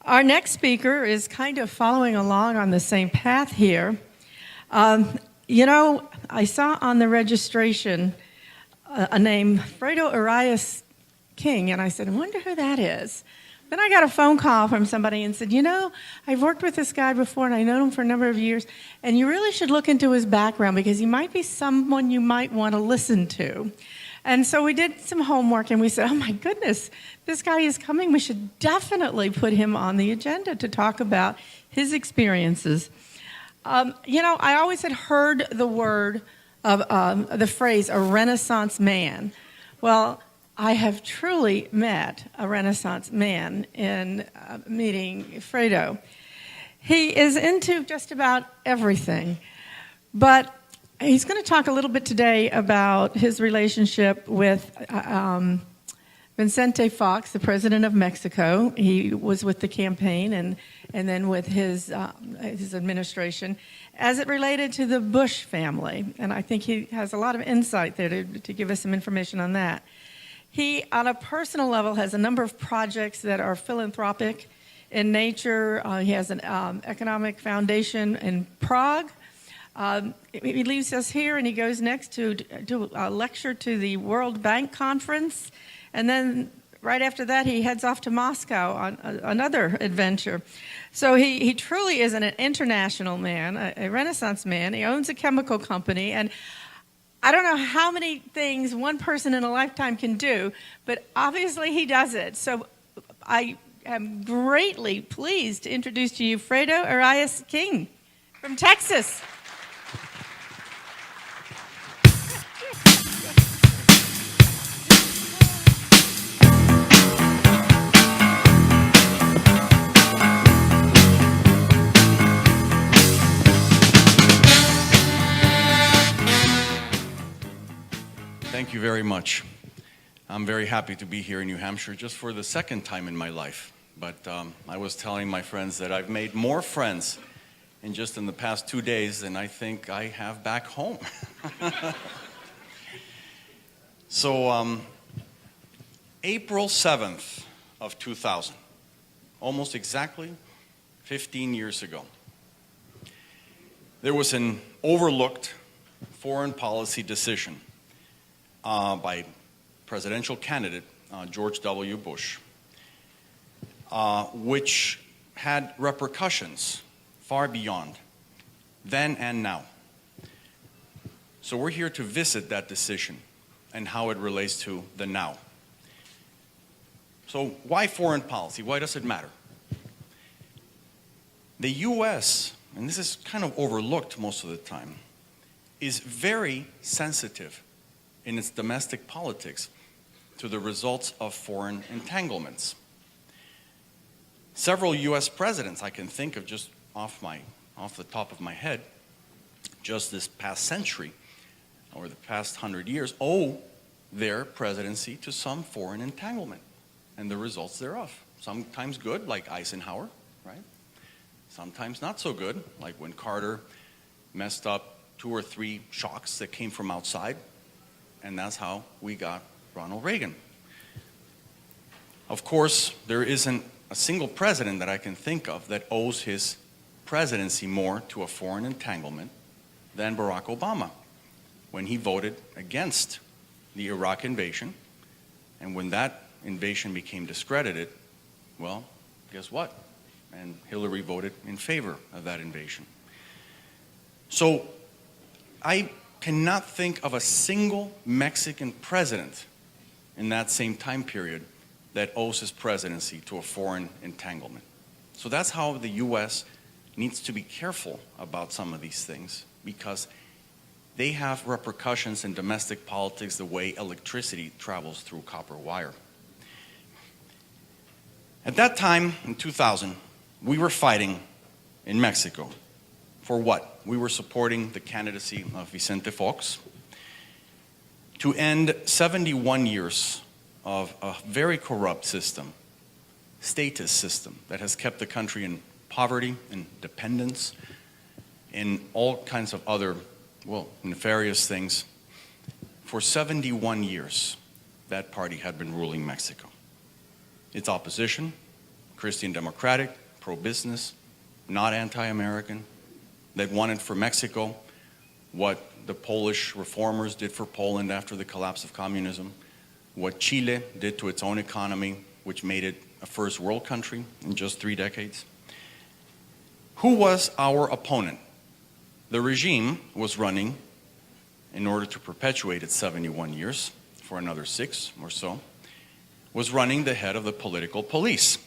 Our next speaker is kind of following along on the same path here. I saw on the registration a name, Fredo Aras King, and I said, I wonder who that is. Then I got a phone call from somebody and said, I've worked with this guy before and I've known him for a number of years, and you really should look into his background because he might be someone you might want to listen to. And so we did some homework and we said, oh my goodness, this guy is coming. We should definitely put him on the agenda to talk about his experiences. I always had heard the word of the phrase, a Renaissance man. Well, I have truly met a Renaissance man in meeting Fredo. He is into just about everything, but he's going to talk a little bit today about his relationship with Vicente Fox, the president of Mexico. He was with the campaign and then with his administration as it related to the Bush family. And I think he has a lot of insight there to give us some information on that. He, on a personal level, has a number of projects that are philanthropic in nature. He has an economic foundation in Prague. He leaves us here and he goes next to do a lecture to the World Bank Conference. And then right after that, he heads off to Moscow on another adventure. So he truly is an international man, a Renaissance man. He owns a chemical company. And I don't know how many things one person in a lifetime can do, but obviously he does it. So I am greatly pleased to introduce to you Fredo Aras King from Texas. Thank you very much. I'm very happy to be here in New Hampshire just for the second time in my life. But I was telling my friends that I've made more friends in the past 2 days than I think I have back home. So April 7th of 2000, almost exactly 15 years ago, there was an overlooked foreign policy decision by presidential candidate George W. Bush, which had repercussions far beyond then and now. So we're here to visit that decision and how it relates to the now. So why foreign policy? Why does it matter? The U.S., and this is kind of overlooked most of the time, is very sensitive in its domestic politics to the results of foreign entanglements. Several U.S. presidents I can think of just off the top of my head, just this past century or the past 100 years, owe their presidency to some foreign entanglement and the results thereof. Sometimes good, like Eisenhower, right? Sometimes not so good, like when Carter messed up 2 or 3 shocks that came from outside. And that's how we got Ronald Reagan. Of course, there isn't a single president that I can think of that owes his presidency more to a foreign entanglement than Barack Obama, when he voted against the Iraq invasion. And when that invasion became discredited, well, guess what? And Hillary voted in favor of that invasion. So I cannot think of a single Mexican president in that same time period that owes his presidency to a foreign entanglement. So that's how the U.S. needs to be careful about some of these things, because they have repercussions in domestic politics the way electricity travels through copper wire. At that time, in 2000, we were fighting in Mexico. For what? We were supporting the candidacy of Vicente Fox to end 71 years of a very corrupt system, statist system, that has kept the country in poverty and dependence and all kinds of other, nefarious things. For 71 years, that party had been ruling Mexico. Its opposition Christian democratic, pro-business, not anti-American, that wanted for Mexico what the Polish reformers did for Poland after the collapse of communism, what Chile did to its own economy, which made it a first world country in just 3 decades. Who was our opponent? The regime was running, in order to perpetuate its 71 years for another 6 or so, was running the head of the political police.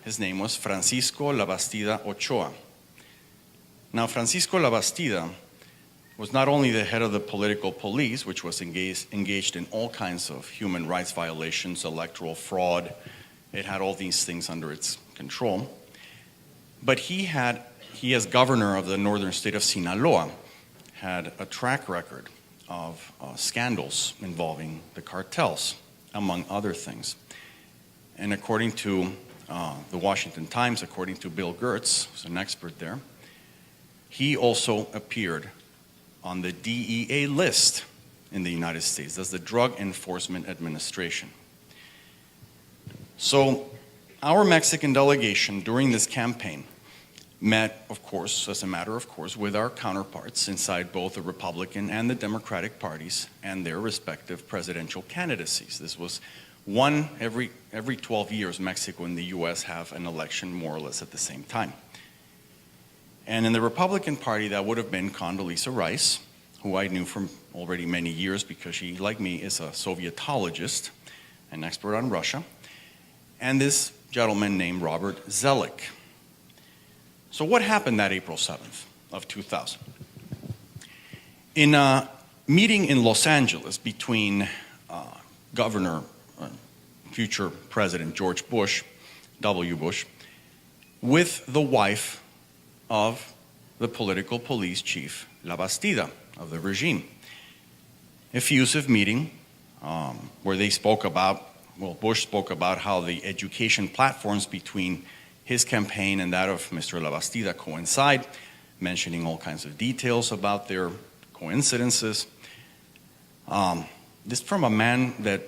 His name was Francisco Labastida Ochoa. Now, Francisco Labastida was not only the head of the political police, which was engaged in all kinds of human rights violations, electoral fraud. It had all these things under its control. But he, as governor of the northern state of Sinaloa, had a track record of scandals involving the cartels, among other things. And according to the Washington Times, according to Bill Gertz, who's an expert there, he also appeared on the DEA list in the United States. That's the Drug Enforcement Administration. So our Mexican delegation during this campaign met, of course, as a matter of course, with our counterparts inside both the Republican and the Democratic parties and their respective presidential candidacies. This was one every 12 years. Mexico and the US have an election more or less at the same time. And in the Republican Party, that would have been Condoleezza Rice, who I knew from already many years because she, like me, is a Sovietologist, an expert on Russia, and this gentleman named Robert Zoellick. So what happened that April 7th of 2000? In a meeting in Los Angeles between future President George Bush, W. Bush, with the wife of the political police chief, Labastida, of the regime. Effusive meeting where they spoke about, Bush spoke about how the education platforms between his campaign and that of Mr. Labastida coincide, mentioning all kinds of details about their coincidences. This from a man that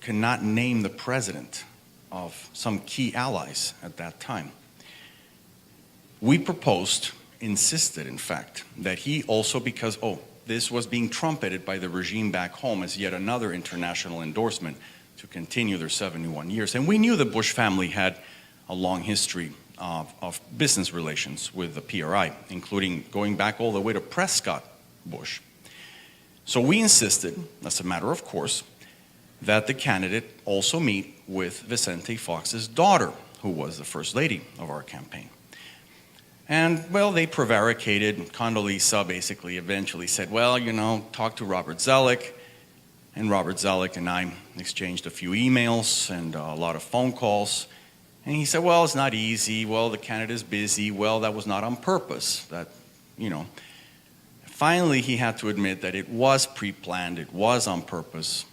cannot name the president of some key allies at that time. We proposed, insisted in fact, that he also, because this was being trumpeted by the regime back home as yet another international endorsement to continue their 71 years. And we knew the Bush family had a long history of business relations with the PRI, including going back all the way to Prescott Bush. So we insisted, as a matter of course, that the candidate also meet with Vicente Fox's daughter, who was the first lady of our campaign. And, well, they prevaricated. Condoleezza basically eventually said, well, talk to Robert Zoellick. And Robert Zoellick and I exchanged a few emails and a lot of phone calls. And he said, well, it's not easy. Well, the candidate is busy. Well, that was not on purpose. Finally, he had to admit that it was pre-planned. It was on purpose.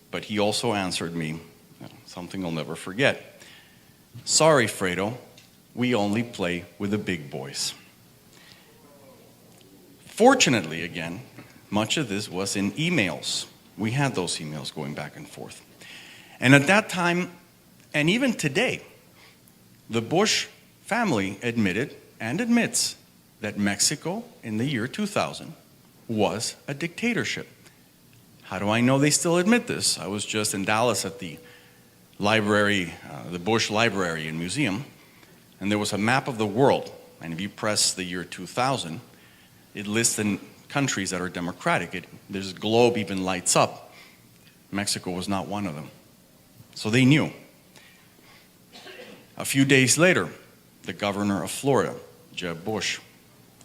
But he also answered me, something I'll never forget. Sorry, Fredo. We only play with the big boys. Fortunately, again, much of this was in emails. We had those emails going back and forth. And at that time, and even today, the Bush family admitted and admits that Mexico in the year 2000 was a dictatorship. How do I know they still admit this? I was just in Dallas at the library, the Bush Library and Museum, and there was a map of the world. And if you press the year 2000, it lists the countries that are democratic. This globe even lights up. Mexico was not one of them. So they knew. A few days later, the governor of Florida, Jeb Bush,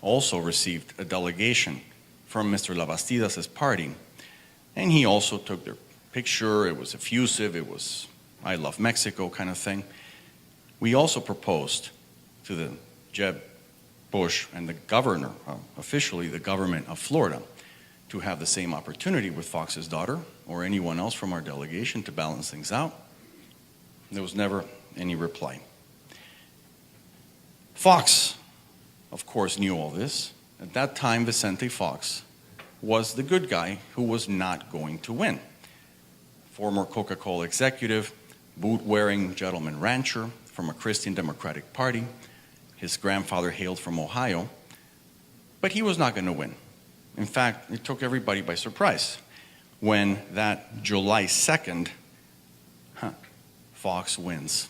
also received a delegation from Mr. Labastida's party, and he also took their picture. It was effusive. It was I love Mexico kind of thing. We also proposed to the Jeb Bush and the governor, officially the government of Florida, to have the same opportunity with Fox's daughter or anyone else from our delegation to balance things out. There was never any reply. Fox, of course, knew all this. At that time, Vicente Fox was the good guy who was not going to win. Former Coca-Cola executive, boot-wearing gentleman rancher, from a Christian Democratic Party. His grandfather hailed from Ohio. But he was not going to win. In fact, it took everybody by surprise when that July 2nd, Fox wins.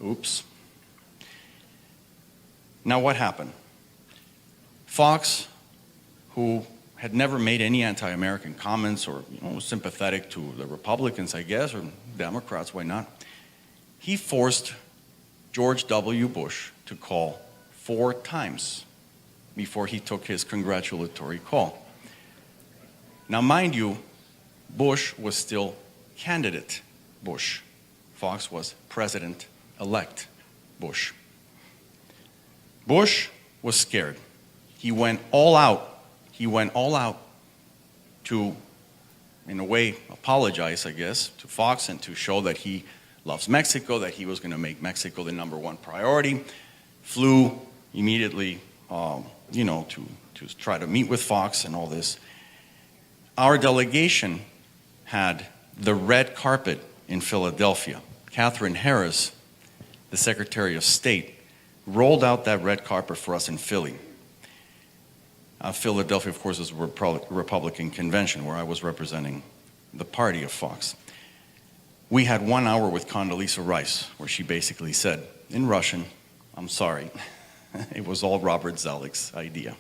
Oops. Now what happened? Fox, who had never made any anti-American comments or was sympathetic to the Republicans, I guess, or Democrats, why not? He forced George W. Bush to call 4 times before he took his congratulatory call. Now, mind you, Bush was still candidate Bush. Fox was president-elect Bush. Bush was scared. He went all out. He went all out to, in a way, apologize, I guess, to Fox and to show that he loves Mexico, that he was going to make Mexico the #1 priority. Flew immediately, to try to meet with Fox and all this. Our delegation had the red carpet in Philadelphia. Catherine Harris, the Secretary of State, rolled out that red carpet for us in Philly. Philadelphia, of course, is a Republican convention where I was representing the party of Fox. We had 1 hour with Condoleezza Rice, where she basically said, in Russian, "I'm sorry, it was all Robert Zoellick's idea."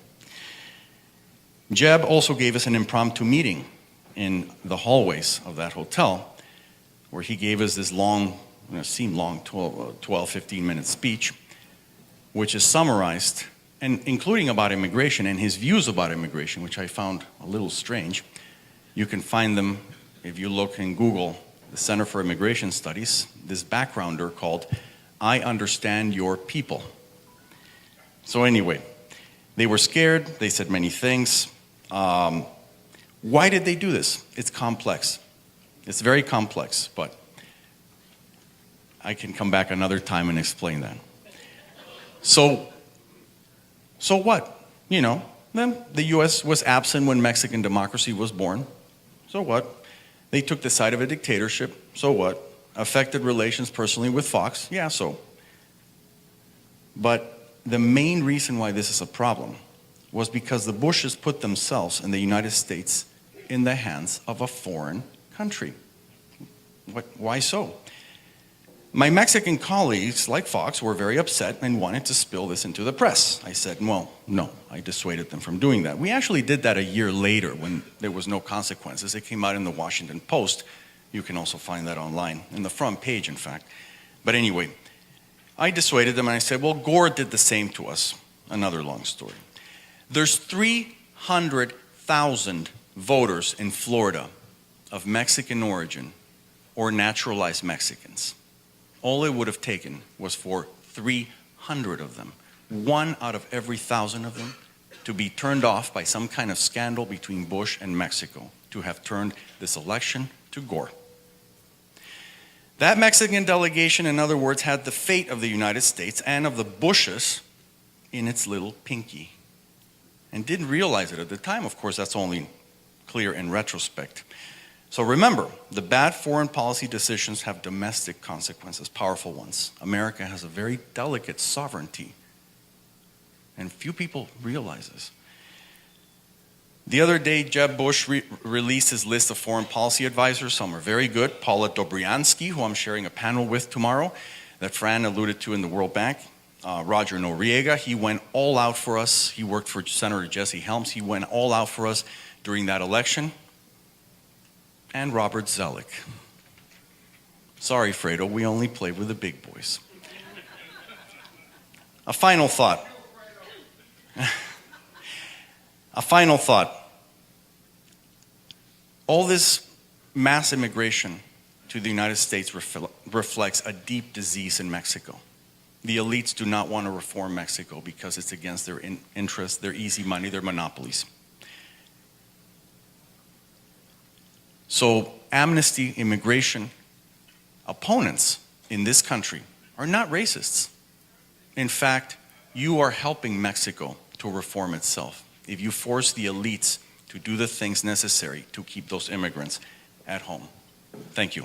Jeb also gave us an impromptu meeting in the hallways of that hotel, where he gave us this long, seemed long, 12, 15-minute speech, which is summarized, and including about immigration and his views about immigration, which I found a little strange. You can find them if you look in Google, the Center for Immigration Studies, this backgrounder called "I Understand Your People." So anyway, they were scared. They said many things. Why did they do this? It's complex. It's very complex, but I can come back another time and explain that. So what? Then the U.S. was absent when Mexican democracy was born. So what? They took the side of a dictatorship. So what? Affected relations personally with Fox. Yeah, so. But the main reason why this is a problem was because the Bushes put themselves and the United States in the hands of a foreign country. Why so? My Mexican colleagues, like Fox, were very upset and wanted to spill this into the press. I said, well, no, I dissuaded them from doing that. We actually did that a year later when there was no consequences. It came out in the Washington Post. You can also find that online, in the front page, in fact. But anyway, I dissuaded them and I said, well, Gore did the same to us. Another long story. There's 300,000 voters in Florida of Mexican origin or naturalized Mexicans. All it would have taken was for 300 of them, 1 out of every 1,000 of them, to be turned off by some kind of scandal between Bush and Mexico, to have turned this election to Gore. That Mexican delegation, in other words, had the fate of the United States and of the Bushes in its little pinky, and didn't realize it at the time. Of course, that's only clear in retrospect. So remember, the bad foreign policy decisions have domestic consequences, powerful ones. America has a very delicate sovereignty, and few people realize this. The other day, Jeb Bush released his list of foreign policy advisors. Some are very good. Paula Dobriansky, who I'm sharing a panel with tomorrow, that Fran alluded to in the World Bank. Roger Noriega, he went all out for us. He worked for Senator Jesse Helms. He went all out for us during that election. And Robert Zoellick. Sorry, Fredo, we only play with the big boys. A final thought. A final thought. All this mass immigration to the United States reflects a deep disease in Mexico. The elites do not want to reform Mexico because it's against their interests, their easy money, their monopolies. So amnesty immigration opponents in this country are not racists. In fact, you are helping Mexico to reform itself if you force the elites to do the things necessary to keep those immigrants at home. Thank you.